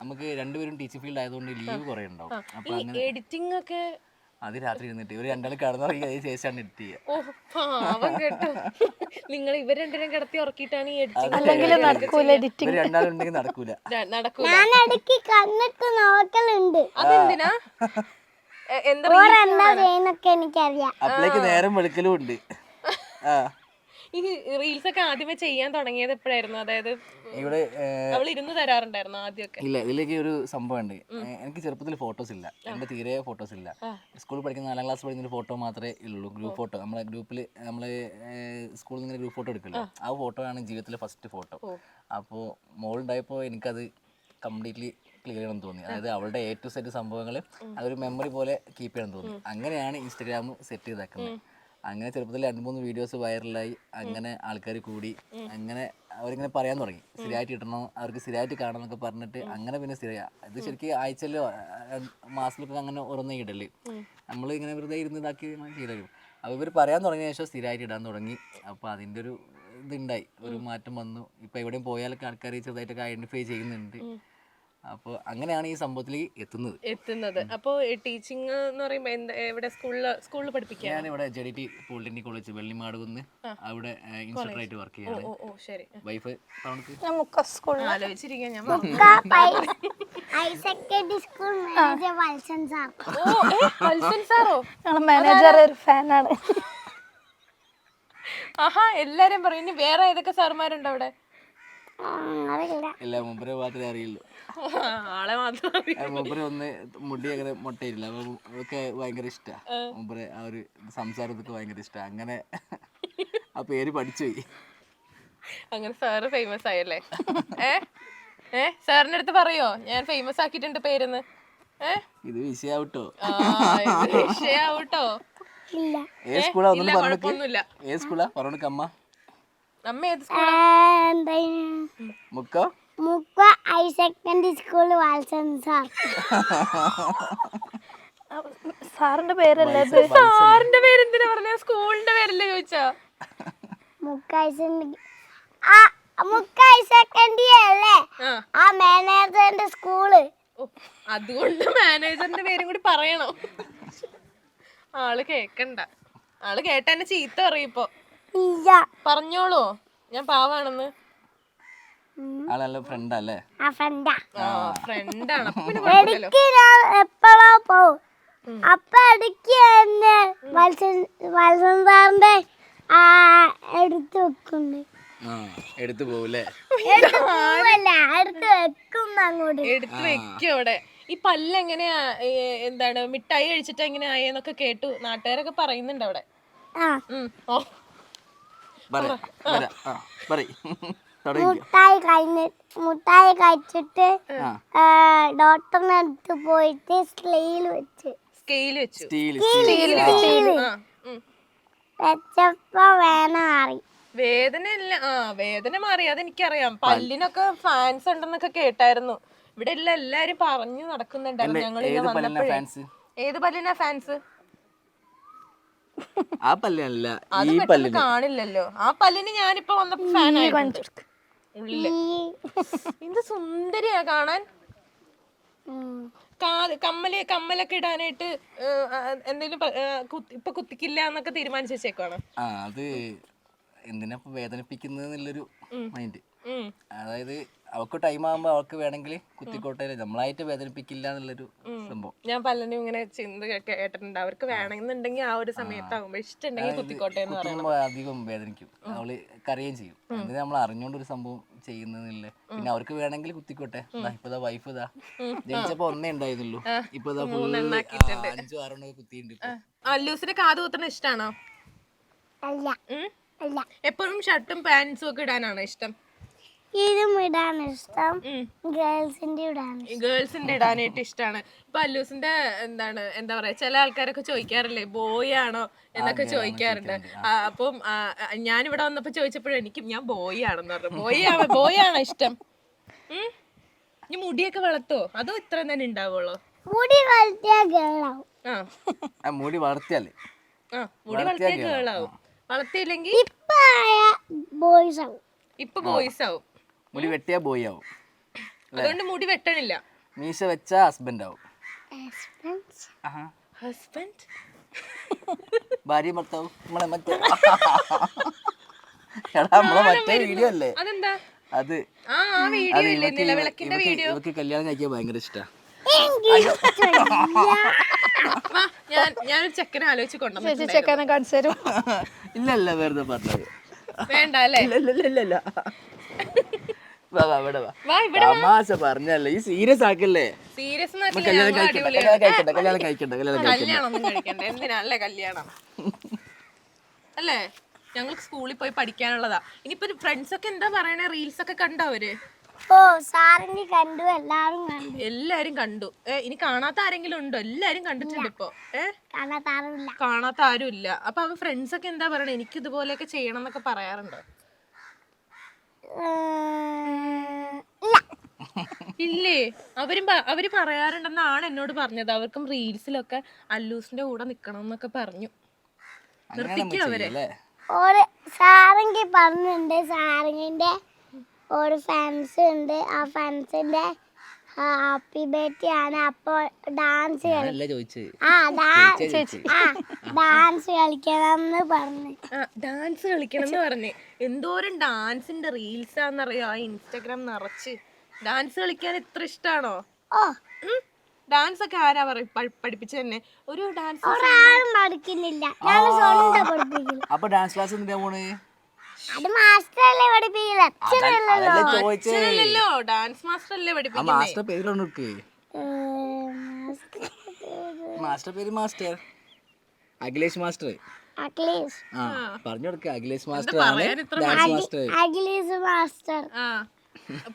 നമുക്ക് രണ്ടുപേരും ടീച്ചിങ് ഫീൽഡ് ആയതുകൊണ്ട് ലീവ് കുറെ ഉണ്ടാവും. അപ്പൊ അങ്ങനെ എഡിറ്റിംഗ് ഒക്കെ അത് രാത്രി ഇരുന്നിട്ട് ഇവര് രണ്ടാളും കിടന്നുറങ്ങി അതിന് ശേഷമാണ് എഡിറ്റ് ചെയ്യുക. ഓ പാവം കേട്ടോ. നിങ്ങൾ ഇവർ രണ്ടുപേരും കിടത്തി ഉറക്കിയിട്ടാണ് ഈ എഡിറ്റിംഗ്. ഇവര് രണ്ടാളും ഉണ്ടെങ്കിൽ നടക്കൂല. നടക്കൂല. അതെന്തിനാ? എനിക്കറിയാം. അപ്പോഴേക്ക് നേരം വെളുക്കലും ഉണ്ട്. ഈ റീൽസ് ഒക്കെ ആദ്യമേ ചെയ്യാൻ തുടങ്ങിയത് എപ്പോഴായിരുന്നു? അതായത് ഇവിടെ അവൾ ഇരുന്ന് തരാറുണ്ടായിരുന്നു ആദ്യമൊക്കെ? ഇല്ല, ഇതിലേക്ക് ഒരു സംഭവം ഉണ്ട്. എനിക്ക് ചെറുപ്പത്തിൽ ഫോട്ടോസ് ഇല്ല, എന്റെ തീരെ ഫോട്ടോസ് ഇല്ല. സ്കൂളിൽ പഠിക്കുന്ന 4ാം ക്ലാസ് പഠിക്കുന്ന ഒരു ഫോട്ടോ മാത്രമേ ഉള്ളൂ, ഗ്രൂപ്പ് ഫോട്ടോ. നമ്മളെ ഗ്രൂപ്പിൽ നമ്മള് സ്കൂളിൽ നിന്ന് ഗ്രൂപ്പ് ഫോട്ടോ എടുക്കില്ല, ആ ഫോട്ടോ ആണ് ജീവിതത്തിലെ ഫസ്റ്റ് ഫോട്ടോ. അപ്പോൾ മോളുണ്ടായപ്പോൾ എനിക്കത് കംപ്ലീറ്റ്ലി ക്ലിയർ ചെയ്യണം തോന്നി. അതായത് അവളുടെ A to Z സംഭവങ്ങൾ അതൊരു മെമ്മറി പോലെ കീപ്പ് ചെയ്യണം തോന്നി. അങ്ങനെയാണ് ഇൻസ്റ്റഗ്രാം സെറ്റ് ചെയ്താക്കുന്നത്. അങ്ങനെ ചെറുപ്പത്തിൽ 2-3 വീഡിയോസ് വൈറലായി. അങ്ങനെ ആൾക്കാർ കൂടി, അങ്ങനെ അവരിങ്ങനെ പറയാൻ തുടങ്ങി സ്ഥിരമായിട്ട് ഇടണം, അവർക്ക് സ്ഥിരമായിട്ട് കാണണം എന്നൊക്കെ പറഞ്ഞിട്ട്. അങ്ങനെ പിന്നെ ഇത് ശരിക്കും ആഴ്ചയിലോ മാസത്തിലൊക്കെ അങ്ങനെ ഓരോന്നേ ഇടല്. നമ്മൾ ഇങ്ങനെ വെറുതെ ഇരുന്ന് ഇതാക്കി ചെയ്തരും. അപ്പോൾ ഇവർ പറയാൻ തുടങ്ങിയ ശേഷം സ്ഥിരമായിട്ട് ഇടാൻ തുടങ്ങി. അപ്പോൾ അതിൻ്റെ ഒരു ഇതുണ്ടായി, ഒരു മാറ്റം വന്നു. ഇപ്പോൾ എവിടെയും പോയാലൊക്കെ ആൾക്കാർ ചെറുതായിട്ടൊക്കെ ഐഡൻറ്റിഫൈ ചെയ്യുന്നുണ്ട്. അപ്പോൾ അങ്ങനെയാണ് ഈ സംഭവത്തിലേക്ക് എത്തുന്നത്. അപ്പോൾ ടീച്ചിങ് എന്ന് പറയുമ്പോൾ എവിടെ? സ്കൂളിൽ പഠിപ്പിക്കുക? ഞാൻ ഇവിടെ JDT പോളിടെക്നിക് കോളേജ് വെള്ളിമാടുകുന്ന് അവിടെ ഇൻസ്ട്രക്ടർ ആയിട്ട് വർക്ക് ചെയ്യാണ്. വൈഫ് ആലോചിച്ചിരിക്കാൻ ഞാൻ. മാനേജർ ഒരു ഫാനാണ്. ആഹാ, എല്ലാരും പറയും. ഇനി വേറെ ഏതൊക്കെ സാർമാരുണ്ട് അവിടെ? ഇല്ല, മുമ്പേ മാത്രമേ അറിയുള്ളൂ. ആളെ മാത്രം. മുമ്പേ ഒന്ന് മുടി അങ്ങനെ മുട്ടയില്ല, അതൊക്കെ ഭയങ്കര ഇഷ്ടമാണ്. മുമ്പേ ആ ഒരു സംസാരത്തൊക്കെ ഭയങ്കര ഇഷ്ടമാണ്. അങ്ങനെ ആ പേര് പഠിച്ചുപോയി. അങ്ങനെ സാറ് ഫേമസ് ആയല്ലേ? സാറിന്റെ അടുത്ത് പറയോ ഞാൻ ഫേമസ് ആക്കിയിട്ടുണ്ട് പേരെന്ന്? ഇത് വിഷയാവട്ടോ? വിഷയാവട്ടോ? ഏത് സ്കൂളാ ഒന്നും പറഞ്ഞില്ല. ഏത് സ്കൂളാ പറഞ്ഞ അമ്മ? അമ്മ ഏത് സ്കൂളാ? മുക്കോ higher secondary school Valsan sir. സാറിന്റെ പേരല്ലേ? സാറിന്റെ പേര് എന്തിനാ പറഞ്ഞ? സ്കൂളിന്റെ പേരല്ലേ ചോദിച്ചാ? മുക്ക ഹയർ സെക്കൻഡറി അല്ലേ ആ മാനേജറിന്റെ സ്കൂള്. അതുകൊണ്ട് മാനേജറിന്റെ പേരും കൂടി പറയണോ? ആള് കേക്കണ്ട. ആള് കേട്ട എന്നെ ചീത്ത പറയിപ്പോ. പറഞ്ഞോളൂ ഞാൻ പാവാണെന്ന്. ആളല്ല ഫ്രണ്ടല്ലേ? ഫ്രണ്ടാണ്. എപ്പോഴാ പോവും അപ്പൊ ഇടയ്ക്ക് തന്നെ വത്സൻ സാറിന്റെ എടുത്ത് വെക്കുന്നു. എടുത്തു പോവൂലേ? എടുത്ത് വെക്കും അങ്ങോട്ട്. എടുത്ത് വെക്കും അവിടെ. ഈ പല്ല് എങ്ങനെയാ, എന്താണ് മിഠായി കഴിച്ചിട്ട് എങ്ങനെ ആയെന്നൊക്കെ കേട്ടു. നാട്ടുകാരൊക്കെ പറയുന്നുണ്ട് അവിടെ. മുട്ടായി കഴിച്ചിട്ട് ഡോക്ടറിന്റെ അടുത്ത് പോയിട്ട് സ്കെയിൽ വെച്ചു വെച്ചപ്പോ വേദന മാറി. വേദനയില്ല. വേദന മാറി, അതെനിക്കറിയാം. പല്ലിനൊക്കെ ഫാൻസ് ഉണ്ടെന്നൊക്കെ കേട്ടായിരുന്നു. ഇവിടെ എല്ലാരും പറഞ്ഞു നടക്കുന്നുണ്ടായിരുന്നു. ഞങ്ങൾ വന്നപ്പോഴേ. ഏത് പല്ലിനാ ഫാൻസ്? ആ പല്ലല്ല, അത് പെട്ടെന്ന് കാണില്ലല്ലോ. ആ പല്ലിന് ഞാനിപ്പോ വന്നപ്പോ ഫാനായി. ഉള്ളില് എന്ത് സുന്ദരിയാ കാണാൻ. കമ്മലൊക്കെ ഇടാനായിട്ട് എന്തെങ്കിലും ഇപ്പൊ കുത്തിക്കില്ല എന്നൊക്കെ തീരുമാനിച്ചു വെച്ചേക്കാണ്. അത് എന്തിനാ വേദനിപ്പിക്കുന്നതെന്നുള്ളൊരു മൈൻഡ്. അതായത് അവൾക്ക് ടൈം ആകുമ്പോ അവൾക്ക് വേണമെങ്കിൽ കുത്തിക്കോട്ടെ, നമ്മളായിട്ട് വേദനിപ്പിക്കില്ല എന്നുള്ളൊരു സംഭവം. ഞാൻ പലരും ഇങ്ങനെ ചിന്ത കേട്ടിട്ടുണ്ട്. അവർക്ക് വേണമെന്നുണ്ടെങ്കിൽ ആ ഒരു സമയത്താകുമ്പോ ഇഷ്ടമുണ്ടെങ്കിൽ കുത്തിക്കോട്ടെ എന്ന് പറയുമ്പോൾ അധികം വേദനിക്കും. അവള് കരയുകയും ചെയ്യും. എന്തിനാ നമ്മൾ അറിഞ്ഞോണ്ടൊരു സംഭവം ചെയ്യുന്നതില്ല. പിന്നെ അവർക്ക് വേണമെങ്കിൽ കുത്തിക്കോട്ടെ. ഇപ്പൊ വൈഫ് ഇതാ ജനിച്ചപ്പോ ഒന്നേ ഉണ്ടായിരുന്നുള്ളൂ, ഇപ്പൊ 5-6 കുത്തിയിട്ടുണ്ട്. അല്ലൂസിന്റെ കാത് കുത്തണ ഇഷ്ടാണോ? എപ്പോഴും ഷർട്ടും പാൻസും ഒക്കെ ഇടാനാണോ ഇഷ്ടം? ഇതും ഇടാൻ ഇഷ്ടം, ഗേൾസിന്റെ ഇടാൻ ഇഷ്ടം. ഗേൾസിന്റെ ഇടാനായിട്ട് ഇഷ്ടമാണ്. ഇപ്പൊ അല്ലൂസിന്റെ എന്താ പറയാ, ചില ആൾക്കാരൊക്കെ ചോദിക്കാറില്ലേ ബോയ് ആണോ എന്നൊക്കെ ചോദിക്കാറുണ്ട്. അപ്പം ഞാനിവിടെ വന്നപ്പോ ചോദിച്ചപ്പോഴും ഞാൻ ബോയ് ആണെന്ന് പറഞ്ഞു. ബോയ് ആണോ ഇഷ്ടം? ഇനി മുടിയൊക്കെ വളർത്തോ അതോ ഇത്രയും തന്നെ ഉണ്ടാവുള്ളൂ? മുടി വളർത്തിയ ഗേളാവും. മുടി വളർത്തിയാലേ മുടി വളർത്തിയ ഗേളാവും, വളർത്തിയില്ലെങ്കിൽ ഇപ്പൊ ബോയ്സ് ആവും. ഇപ്പൊ ബോയ്സ് ആവും. മുടി വെട്ടിയാ ബോയ് ആവും. അതുകൊണ്ട് മുടി വെട്ടണില്ല. മീശ വെച്ചാ ഹസ്ബൻഡ് ആവും. ഹസ്ബൻഡ് ഭാര്യ ഭർത്താവും നമ്മളെ മറ്റേ നമ്മളെ മറ്റേ വീഡിയോ അല്ലേ അതെന്താ? അത് ആ വീഡിയോ ഇല്ലേ, നിലവിളക്കിന്റെ വീഡിയോ. ഇവക്ക് കല്യാണം കഴിക്കാൻ ഭയങ്കര ഇഷ്ടാ. ഞാനൊരു ചെക്കനെ ആലോചിച്ച് കൊണ്ടുവന്നു. ചെക്കനെ കാണിച്ചു തരും. ഇല്ല വെറുതെ പറഞ്ഞത്. വേണ്ട അല്ലേ? ഇല്ല തമാശ പറഞ്ഞല്ലേ, ഈ സീരിയസ് ആക്കല്ലേ. സീരിയസ് കല്യാണം കഴിക്കണ്ട. കല്യാണം ഒന്നും കഴിക്കണ്ട. എന്തിനാല്ലേ കല്യാണം അല്ലേ? ഞങ്ങൾക്ക് സ്കൂളിൽ പോയി പഠിക്കാനുള്ളതാ. ഇനിയിപ്പോ ഫ്രണ്ട്സ് ഒക്കെ എന്താ പറയണേ? റീൽസ് ഒക്കെ കണ്ടോ അവര്? ഓ സാറിന് കണ്ടു, എല്ലാരും കണ്ടു. ഇനി കാണാത്ത ആരെങ്കിലും ഉണ്ടോ? എല്ലാരും കണ്ടിട്ടുണ്ട് ഇപ്പൊ. കാണാത്ത ആരും ഇല്ല. അപ്പൊ അവ ഫ്രണ്ട്സ് ഒക്കെ എന്താ പറയണേ? എനിക്ക് ഇതുപോലെയൊക്കെ ചെയ്യണം എന്നൊക്കെ പറയാറുണ്ടോ? ഇല്ലേ? അവര് പറയാറുണ്ടെന്നാണ് എന്നോട് പറഞ്ഞത്. അവർക്കും റീൽസിലൊക്കെ അല്ലൂസിന്റെ കൂടെ നിക്കണം എന്നൊക്കെ പറഞ്ഞു. നിർത്തിക്കും അവരെ. സാറെങ്കിൽ പറഞ്ഞിട്ടുണ്ട്, സാറിന്റെ ഒരു ഫാൻസ് ഉണ്ട്, ആ ഫാൻസിന്റെ ഹാപ്പി ബർത്ത്ഡേ ആണ്. അപ്പൊ ഡാൻസ് കളിക്കണം പറഞ്ഞു. ഡാൻസ് കളിക്കണം എന്ന് പറഞ്ഞ് എന്തോരം ഡാൻസിന്റെ റീൽസാന്നറിയോ ആ ഇൻസ്റ്റാഗ്രാം നിറച്ച്. ഡാൻസ് കളിക്കാൻ ഇത്ര ഇഷ്ടാണോ? ഡാൻസ് ഒക്കെ ആരാ പഠിപ്പിച്ചു തന്നെ? ഒരു ഡാൻസ് പഠിക്കുന്നില്ല. അപ്പൊ ഡാൻസ് ക്ലാസ് എന്തിനാ പോണേ? അത് മാസ്റ്ററല്ലേ പഠിപ്പിക്കില്ല, അച്ഛനല്ലല്ലോ. ഡാൻസ് മാസ്റ്റർ അല്ലേ പഠിപ്പിക്കുന്നത്? മാസ്റ്റർ പേരാണ് മാസ്റ്റർ പേര് മാസ്റ്റർ അഖിലേഷ് മാസ്റ്റർ. പറഞ്ഞു കൊടുക്ക, അഖിലേഷ് മാസ്റ്റർ ആണ് ഡാൻസ് മാസ്റ്റർ. അഖിലേഷ് മാസ്റ്റർ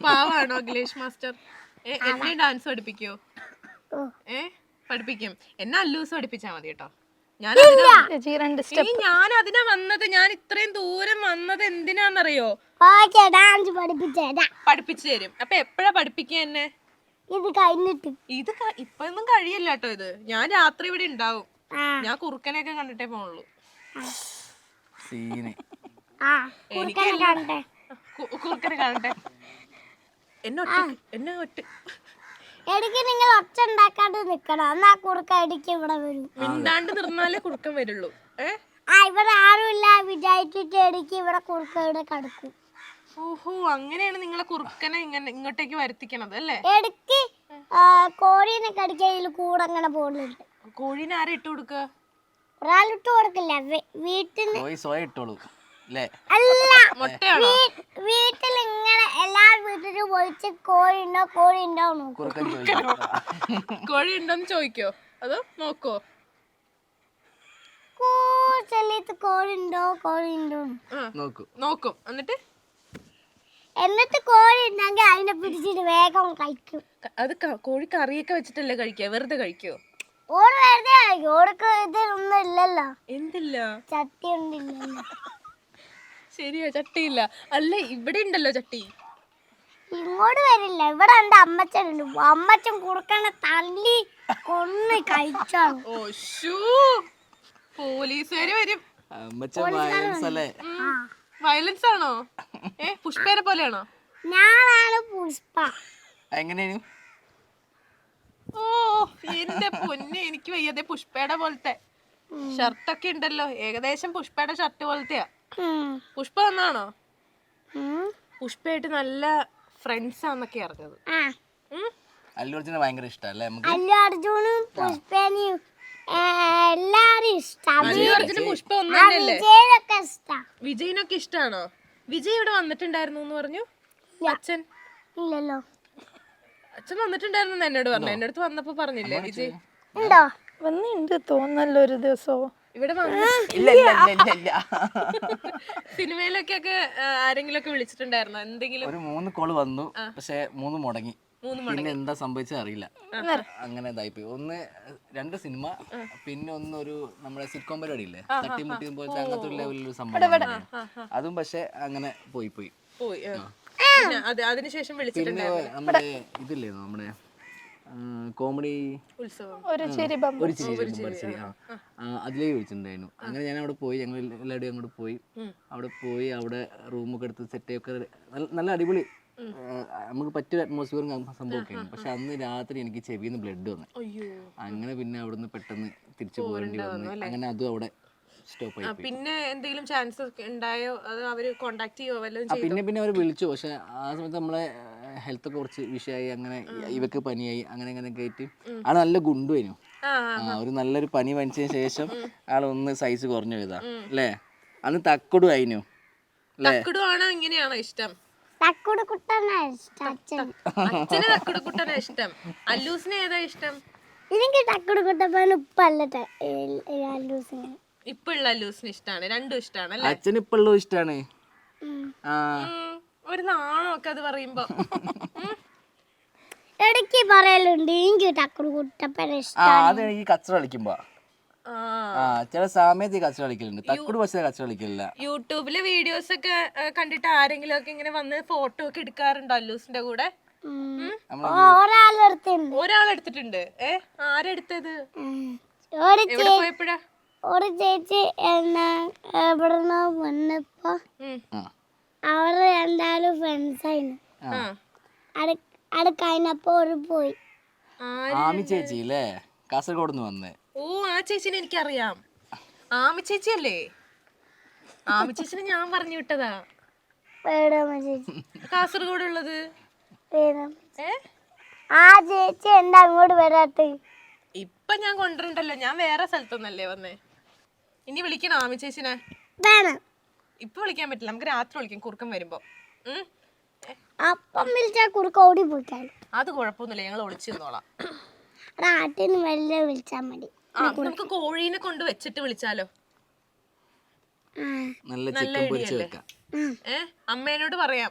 പാവാണോ അഖിലേഷ് മാസ്റ്റർ? എന്നെ ഡാൻസ് പഠിപ്പിക്കോ? പഠിപ്പിക്കും. എന്നെ അല്ലൂസ് പഠിപ്പിച്ചാ മതി കേട്ടോ. ഞാൻ അതിനാ വന്നത്. ഞാൻ ഇത്രയും ദൂരം വന്നത് എന്തിനാന്നറിയോ? പഠിപ്പിച്ചു തരും. അപ്പൊ എപ്പോഴാ പഠിപ്പിക്കുക എന്നെ? ഇത് കഴിഞ്ഞിട്ട്. ഇത് ഇപ്പൊന്നും കഴിയല്ല കേട്ടോ. ഇത് ഞാൻ രാത്രി ഇവിടെ ഉണ്ടാവും. ഞാൻ കുറുക്കനെയൊക്കെ കണ്ടിട്ടേ പോണുള്ളൂ. കുറുക്കനെ കാണട്ടെ. എന്നെ ഒറ്റ ഇടയ്ക്ക് നിങ്ങൾ ഒച്ച ഉണ്ടാക്കാണ്ട് നിക്കണം, എന്നാ കുറുക്ക ഇടയ്ക്ക് ഇവിടെ വരും. മിണ്ടാണ്ട് നിർന്നാലേ കുറുക്കൻ വരുള്ളൂ. ഇവിടെ ആരുമില്ല വിചാരിച്ചിട്ട് ഇടയ്ക്ക് ഇവിടെ കുറുക്ക ഇവിടെ കിടക്കും. ഓഹോ, അങ്ങനെയാണ് നിങ്ങളെ കുറുക്കനെ ഇങ്ങോട്ടേക്ക് വരുത്തിക്കണത് അല്ലേ? ഇടയ്ക്ക് കോഴീനെ കടിക്കയിൽ കൂടെ അങ്ങനെ പോകുന്നുണ്ട്. കോഴീനെ ആരെ ഇട്ട് കൊടുക്കുക? ഒരാളിട്ട് കൊടുക്കില്ല, വീട്ടിൽ മുട്ടയാണോ? വീട്ടിൽ ഇങ്ങനെ എല്ലാ വീട്ടിലും പോയിട്ട് കോഴി ഉണ്ടോ നോക്കും. കോഴി ഉണ്ടോന്ന് ചോദിക്കോ അതോ നോക്കോ? കോഴി ഉണ്ടോ നോക്കും. എന്നിട്ട് കോഴി ഉണ്ടെങ്കിൽ അതിനെ പിടിച്ചിട്ട് വേഗം കഴിക്കും. അത് കോഴി കറിയൊക്കെ വെച്ചിട്ടല്ലേ കഴിക്കുക? വെറുതെ കഴിക്കോ? ഓട് വെറുതെ കഴിക്കും. ഓടക്ക് ഇതൊന്നും ഇല്ലല്ലോ. എന്തില്ല? ചട്ടി ഒന്നില്ലല്ലോ. ശരിയാ, ചട്ടിയില്ല. അല്ല, ഇവിടെ ഉണ്ടല്ലോ ചട്ടി. ഇങ്ങോട്ട് വരില്ല. ഇവിടെ ഉണ്ട് അമ്മച്ചനുണ്ട്. അമ്മച്ചൻ കുറുക്കനെ തള്ളി കൊന്ന് കഴിച്ചോ. പോലീസുകാര് വരും. വയലൻസ് ആണോ? പുഷ്പേനെ പോലെയാണോ? ഞാനാണ് പുഷ്പ. എങ്ങനെയാണ്? ഓ എന്റെ പൊന്നെ, എനിക്ക് വയ്യതെ. പുഷ്പയുടെ പോലത്തെ ഷർട്ടൊക്കെ ഉണ്ടല്ലോ, ഏകദേശം പുഷ്പയുടെ ഷർട്ട് പോലത്തെയാ. പുഷ്പ വന്നാണോ? പുഷ്പയായിട്ട് നല്ല ഫ്രണ്ട്സ് ആന്നൊക്കെ അറിഞ്ഞത്. അല്ലു അർജുനെ ഭയങ്കര ഇഷ്ടല്ലേ? അല്ലു അർജുനും പുഷ്പേനെയും എല്ലാരും ഇഷ്ടം. പുഷ്പ ഒന്നല്ലേ? വിജയനൊക്കെ ഇഷ്ടാണോ? വിജയ് ഇവിടെ വന്നിട്ടുണ്ടായിരുന്നു എന്ന് പറഞ്ഞു അച്ഛൻ. ഇല്ലല്ലോ, അച്ഛൻ വന്നിട്ടുണ്ടായിരുന്നു എന്നോട് പറഞ്ഞു. എന്റെ അടുത്ത് വന്നപ്പോ പറഞ്ഞില്ലേ വിജയ്? വന്നിണ്ട് തോന്നല്ലോ ഒരു ദിവസവും. ഇവിടെ വന്ന് ഇല്ല ഇല്ല ഇല്ല ഇല്ല ഇല്ല സിനിമയിലൊക്കെ ആരെങ്കിലും ഒക്കെ വിളിച്ചിട്ടുണ്ടായിരുന്നോ എന്തെങ്കിലും? ഒരു 3 കോള് വന്നു, പക്ഷെ 3 മുടങ്ങി. പിന്നെ എന്താ സംഭവിച്ചത് അറിയില്ല. അങ്ങനെ ഇതായിപ്പോയി. 2 സിനിമ, പിന്നെ ഒരു നമ്മുടെ സിറ്റ്കോം പരിപാടി ഇല്ലേ, തട്ടിമുട്ടി പോലത്തെ അങ്ങനത്തെ ഒരു ലെവലിലൊരു സംഭവം. അതും പക്ഷെ അങ്ങനെ പോയി. പോയി. അതിനുശേഷം പിന്നെ വിളിച്ചിട്ടുണ്ടായിരുന്നു. നമ്മുടെ ഇതില്ലേ നമ്മുടെ കോമഡി ഉത്സവം. ഒരു ചിരി ബമ്പർ. ഒരു ചിരി അതിലേക്ക് വിളിച്ചിട്ടുണ്ടായിരുന്നു. അങ്ങനെ ഞാൻ അവിടെ പോയി, ഞങ്ങൾ എല്ലാവരും അങ്ങോട്ട് പോയി. അവിടെ റൂമൊക്കെ എടുത്ത് സെറ്റൊക്കെ നല്ല അടിപൊളി, നമുക്ക് പറ്റിയ അറ്റ്മോസ്ഫിയറും സംഭവമൊക്കെയാണ്. പക്ഷെ അന്ന് രാത്രി എനിക്ക് ചെവിന്ന് ബ്ലഡ് വന്നു. അങ്ങനെ പിന്നെ അവിടുന്ന് പെട്ടെന്ന് തിരിച്ചു പോരേണ്ടി വന്നു. അങ്ങനെ അതും അവിടെ സ്റ്റോപ്പ് ആയി. പിന്നെ എന്തെങ്കിലും ചാൻസ് ഉണ്ടായോ? അത് അവര് കോണ്ടാക്ട് ചെയ്യോ വല്ലതും ചെയ്തോ? പിന്നെ അവർ വിളിച്ചു. പക്ഷെ ആ സമയത്ത് നമ്മളെ ഹെൽത്ത് ഒക്കെ കുറച്ച് വിഷയമായി. അങ്ങനെ ഇവക്ക് പനിയായി. അങ്ങനെ ആയിട്ട് ആള് നല്ല ഗുണ്ടുവായിരുന്നു. ഒരു നല്ലൊരു പനി പനിച്ചതിന് ശേഷം ആളൊന്ന് സൈസ് കുറഞ്ഞു പോയതാ അല്ലേ. അന്ന് തക്കുടു ആയിരുന്നു അല്ലേ? തക്കുടുവാണോ ഇങ്ങനെയാണോ ഇഷ്ടം? അച്ഛന് തക്കുടുക്കുട്ടനാ ഇഷ്ടം. അല്ലൂസിന് ഏതാ ഇഷ്ടം? എനിക്ക് തക്കുടുക്കുട്ടപ്പൻ ഉപ്പല്ല അല്ലൂസിന്. ഇപ്പുള്ള അല്ലൂസിന് ഇഷ്ടാണ്. രണ്ടും ഇഷ്ടാണ് അല്ലേ? അച്ഛന് ഇപ്പുള്ള ഇഷ്ടാണ്. ഒരു നാണമൊക്കെ അത് പറയുമ്പോ. ഇടയ്ക്ക് പറയലുണ്ട് എനിക്ക് തക്കുടുക്കുട്ടപ്പനെ ഇഷ്ടം. അത് ഈ കച്ചറ കളിക്കുമ്പോ ചില സമയത്ത് ഈ കച്ചറ കളിക്കലുണ്ട്. തക്കുട് പക്ഷേ കച്ചറ കളിക്കില്ല. യൂട്യൂബിലെ വീഡിയോസ് ഒക്കെ കണ്ടിട്ട് ആരെങ്കിലും ഒക്കെ ഇങ്ങനെ വന്ന് ഫോട്ടോ ഒക്കെ എടുക്കാറുണ്ടോ അല്ലൂസിന്റെ കൂടെ? ഒരാളെടുത്തിട്ടുണ്ട്. ആരെടുത്തത്? എവിടെ പോയപ്പോഴാ? ഒരു ചേച്ചി എവിടുന്നോ വന്നപ്പോ അവര് രണ്ടാളും ഫ്രണ്ട്സ് ആയിരുന്നു. അത് കഴിഞ്ഞപ്പോ ഒരു പോയി. ആമി ചേച്ചി അല്ലേ, കാസർഗോഡ് നിന്ന് വന്നേ. ഓ, ആ ചേച്ചിനെ എനിക്കറിയാം. ആമി ചേച്ചിയല്ലേ? ആമി ചേച്ചിനെ ഞാൻ പറഞ്ഞു വിട്ടതാ. കാസർഗോഡ് ഉള്ളത്. ആ ചേച്ചി എന്താ അങ്ങോട്ട് വരാത്ത? ഇപ്പൊ ഞാൻ കൊണ്ടുവരണ്ടല്ലോ, ഞാൻ വേറെ സ്ഥലത്തൊന്നല്ലേ വന്നേ. ഇനി വിളിക്കണോ ആമി ചേച്ചിനെ? ഇപ്പൊ വിളിക്കാൻ പറ്റില്ല, നമുക്ക് രാത്രി വിളിക്കാം കുറുക്കം വരുമ്പോ. അപ്പം വിളിച്ചാ കുറുക്ക ഓടി പോയിട്ടാലും അത് കുഴപ്പമൊന്നുമില്ല, ഞങ്ങൾ ഒളിച്ചു നിന്നോളാം. ആട്ടിന് വെള്ളം വിളിച്ചാ മതി. നമുക്ക് കോഴീനെ കൊണ്ട് വെച്ചിട്ട് വിളിച്ചാലോ? നല്ല ചിക്കൻ പൊരിച്ച് വെക്കാം. അമ്മേനോട് പറയാം.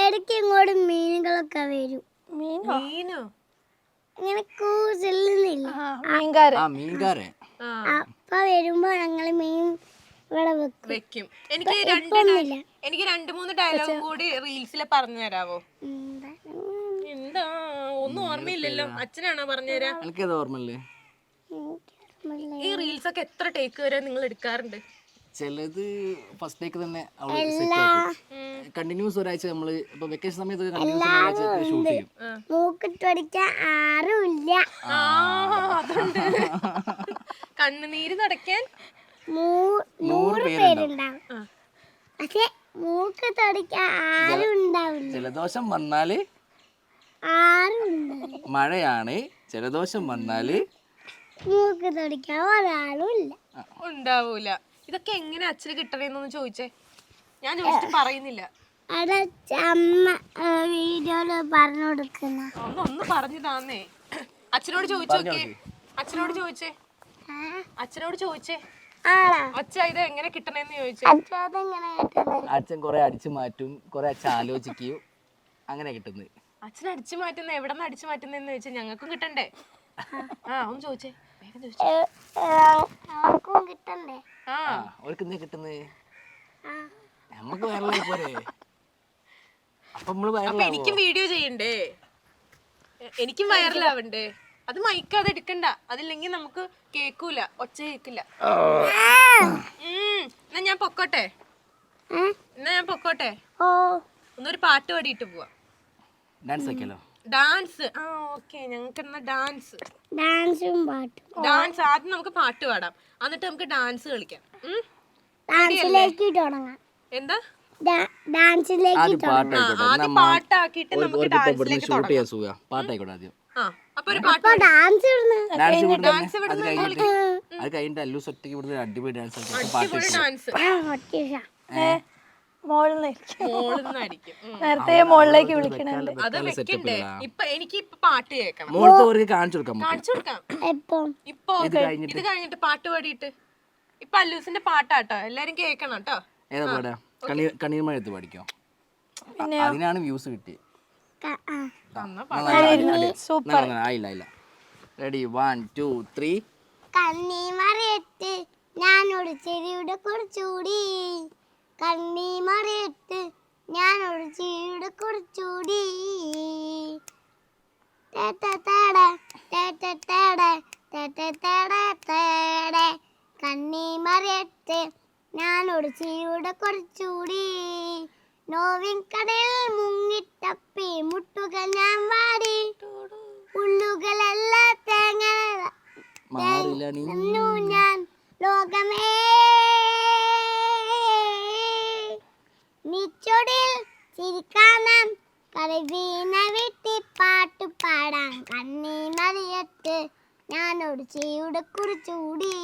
ഇടയ്ക്ക് ഇങ്ങോട്ട് മീനുകളൊക്കെ വരും. മീനോ? ഇങ്ങനെ കൂസില്ല മീൻകാരൻ. അപ്പൊ വരുമ്പോ ഞങ്ങള് മീൻ ഇവിടെ വെക്കും. എനിക്ക് 2-3 ഡയലോഗും കൂടി റീൽസിലെ പറഞ്ഞു തരാവോ? എന്താ ഒന്നും ഓർമ്മയില്ലല്ലോ. അച്ഛനാണോ പറഞ്ഞുതരാ? എനിക്കത് ഓർമ്മയില്ലേ? ഈ റീൽസ് ഒക്കെ എത്ര ടേക്ക് വരെ നിങ്ങൾ എടുക്കാറുണ്ട്? ചിലത് ഫസ്റ്റ് ടേക്ക് തന്നെ കണ്ടിന്യൂസ് ഒരാഴ്ച നമ്മള് ഇപ്പൊ വെക്കേഷൻ സമയത്ത് ഷൂട്ട് ചെയ്യും. മൂക്കിട്ടടിച്ച ആരുമില്ല. കണ്ണുനീര് നടക്കാൻ 100 പേരുണ്ടാവും. പക്ഷെ മൂക്ക് തൊടിക്കാൻ ആരും ഉണ്ടാവില്ല. ജലദോഷം വന്നാല് മഴയാണ്, ജലദോഷം വന്നാല് മൂക്ക് തൊടിക്കാൻ ഒരാളും ഇല്ല, ഉണ്ടാവൂല. ഇതൊക്കെ എങ്ങനെ അച്ഛന് കിട്ടണേന്നൊന്ന് ചോദിച്ചേ. ഞാൻ ചോദിച്ചിട്ട് പറയുന്നില്ല. അമ്മ വീഡിയോയില് പറഞ്ഞു കൊടുക്കുന്ന ഒന്ന് പറഞ്ഞു താന്നേ. അച്ഛനോട് ചോദിച്ചോക്കേ. അച്ഛനോട് ചോദിച്ചേ. അച്ഛ ഇത് എങ്ങനെ കിട്ടണേന്ന് ചോദിച്ചേ. അച്ഛൻ കൊറേ അടിച്ചു മാറ്റും, കൊറേ അച്ഛൻ ആലോചിക്കും, അങ്ങനെ കിട്ടുന്നത്. അച്ഛൻ അടിച്ചു മാറ്റുന്ന എവിടെ നിന്ന് അടിച്ചു മാറ്റുന്നെന്ന് ചോദിച്ചാൽ ഞങ്ങൾക്കും കിട്ടണ്ടേ? ഒന്ന് ചോദിച്ചേ, വേഗം ചോദിച്ചേ. കിട്ടണ്ടേ? അവർക്ക് എന്താ കിട്ടുന്നത്? നമുക്ക് വൈറലായി പോരെ? അപ്പൊ എനിക്കും വീഡിയോ ചെയ്യണ്ടേ? എനിക്കും വൈറലാവണ്ടേ? അത് മൈക്കാതെ എടുക്കണ്ട. അതില്ലെങ്കിൽ നമുക്ക് കേക്കൂല, ഒച്ച കേക്കില്ല. എന്നാ ഞാൻ പൊക്കോട്ടെ. ഒന്നൊരു പാട്ട് പാടിയിട്ട് പോവാ. ഡാൻസ് ആക്കിയല്ലോ. ഡാൻസ്. ഓക്കെ, ഞങ്ങൾക്ക് എന്നാ ഡാൻസ്. ഡാൻസും പാട്ടും. ഡാൻസ് ആദ്യം നമുക്ക് പാട്ട് പാടാം, എന്നിട്ട് നമുക്ക് ഡാൻസ് കളിക്കാം. ഡാൻസിലേക്ക് തുടങ്ങാം. എന്താ? ഡാൻസിലേക്ക് ആദ്യം പാട്ടാക്കിയിട്ട് നമുക്ക് ഡാൻസിലേക്ക് തുടങ്ങാം. പാട്ടായിക്കോട്ടെ ആദ്യം. അപ്പൊ ഒരു പാട്ട് ഡാൻസ് അത് കഴിഞ്ഞിട്ട് അല്ലൂസ് ഒറ്റയ്ക്ക് ഇവിടുന്ന് അടിപൊളി ഡാൻസ്. നേരത്തെ മുകളിലേക്ക് വിളിക്കണുണ്ട്. അത് വെക്കണ്ടേ? എനിക്ക് ഇപ്പൊ പാട്ട് കേൾക്കണം. മോളത്തെ കാണിച്ചു കൊടുക്കാം. കാണിച്ചു കൊടുക്കാം. ഇപ്പൊ ഇത് കഴിഞ്ഞിട്ട് പാട്ട് പാടിയിട്ട് ഇപ്പൊ അല്ലൂസിന്റെ പാട്ടാട്ടോ, എല്ലാരും കേക്കണം കേട്ടോ. ഏതാ പാടാ? കണ്ണീർ മഴ എടുത്ത് പഠിക്കോ? അതിനാണ് വ്യൂസ് കിട്ടിയത്. സൂപ്പർ. ആയില്ല. റെഡി 1 2 3. കണ്ണീമറിയിട്ട് ഞാനൊരു ചെടിയുടെ കുറച്ചുകൂടി, കണ്ണീമറിയിട്ട് ഞാനൊരു ചെടിയുടെ കുറച്ചുകൂടി, കണ്ണീമറിയിട്ട് ഞാനൊരു ചെടിയുടെ കുറച്ചുകൂടി, നോവിൻ കടലിൽ മുങ്ങിത്തപ്പി മുട്ടുകൾ ഞാൻ വാടി, ഉള്ളുകളെല്ലാം തേങ്ങ ഞാൻ ലോകമേ നിച്ചൊടിൽ ചിരിക്കാനാം കരവീണ വിട്ടി പാട്ടു പാടാൻ, കണ്ണീമറിയട്ട് ഞാനൊരു ചെടിയുടെ കുറിച്ചൂടി,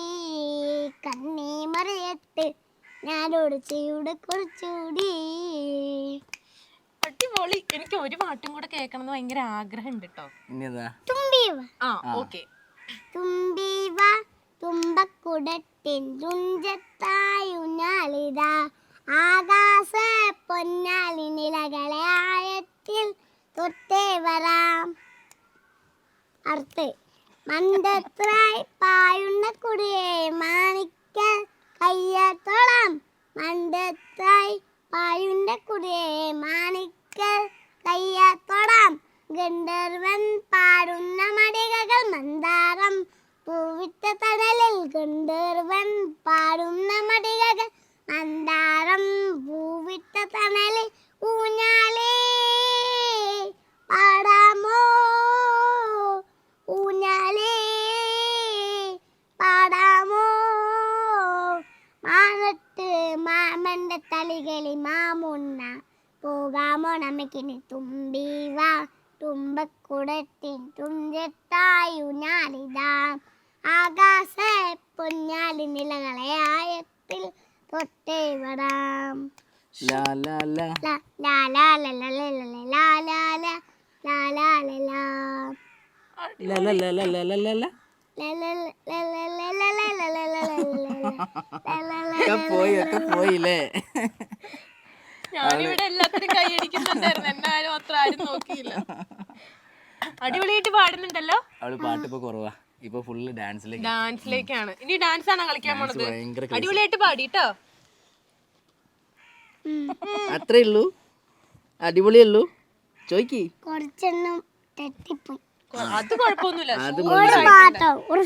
കണ്ണീമറിയട്ട് ഞാനൊരു ചെടിയുടെ കുറിച്ചൂടി. അടിപൊളി. എനിക്ക് ഒരു പാട്ടും കൂടെ കേൾക്കണം എന്ന് ഭയങ്കര ആഗ്രഹം ഉണ്ട് കേട്ടോ. ഓക്കെ. തുമ്പീവ തുമ്പക്കുടത്തിൻ തുഞ്ചത്തായുഞ്ഞാലിതാ, ആകാശ പൊന്നാലി നിലകളെ ആയത്തിൽ തൊട്ടേ വരാം. അടുത്ത് മന്ദത്രായി പായുന്ന കുടിയെ മാണിക്കൽ കയ്യത്തോളം, മന്ദത്രായി പായുന്ന കുടിയെ മാണിക്കൽ കയ്യത്തോളം, ഗന്ധർവൻ പാടുന്ന മടികകൾ മന്ദാരം പൂവിട്ട തണലിൽ, ഗന്ധർവൻ പാടുന്ന മടികകൾ മന്ദാരം പൂവിട്ട തണലിൽ, ഊഞ്ഞാലേ പാടാമോ ഊഞ്ഞാലേ പാടാമോ, മാനത്ത് മാമന്റെ തളികളിൽ മാമുണ്ണ പോകാമോ നമുക്കിനി, തുമ്പീവ തുമ്പക്കുടത്തിൻ തുഞ്ചത്തായുഞ്ഞാലിതാ, ആകാശ പൊന്നാലി നിലകളെ ആയത്തിൽ തൊട്ടേ വരാം. ലാ ലാ ലാ ലാ ലാ ലാ ലാ ലാ ലാ ലാ ലാ ലാ ലാ ലാ ലാ ലാ ലാ. ഒക്കെ പോയില്ലേ? ഞാനിവിടെ എല്ലാത്തിനും കൈയടിക്കുന്നുണ്ടായിരുന്നു, എന്നാലും അത്ര ആരും നോക്കിയില്ല. അടിപൊളിയായിട്ട് പാടുന്നുണ്ടല്ലോ. അവള് പാട്ട് ഇപ്പൊ കുറവാ, ഇപ്പൊ ഫുള്ള് ഡാൻസിലേക്കാണ്. ഇനി ഡാൻസ് ആണോ കളിക്കാൻ പോണത്? അടിപൊളിയായിട്ട് പാടിട്ടോ. അത്രേ ഉള്ളൂ? അടിപൊളിയല്ലൂ? ചോയ്ക്ക്. കുറച്ചെണ്ണം തെറ്റിപ്പോയി. അത് കുഴപ്പമൊന്നുമില്ല. ഒരു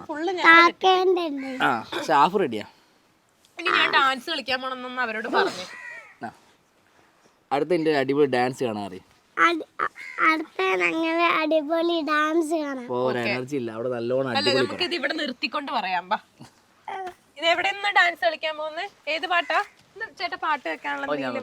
ഫുള്ള് ഷാഫ് റെഡിയാ. ഇനി ഞാൻ ഡാൻസ് കളിക്കാൻ പോണെന്ന് അവരോട് പറഞ്ഞു. അടുത്ത എന്റെ അടിപൊളി ഡാൻസ് കാണാൻ അറിയാം. അടുത്ത ഞങ്ങളെ അടിപൊളി ഡാൻസ് കാണാം. എനർജി ഇല്ല അവിടെ നല്ലോണം. നമുക്ക് ഇത് ഇവിടെ നിർത്തിക്കൊണ്ട് പറയാം. ഇത് എവിടെ നിന്ന് ഡാൻസ് കളിക്കാൻ പോകുന്നത്? ഏത് പാട്ടാ ചേട്ടാ? പാട്ട് വെക്കാനുള്ള വേണ്ട.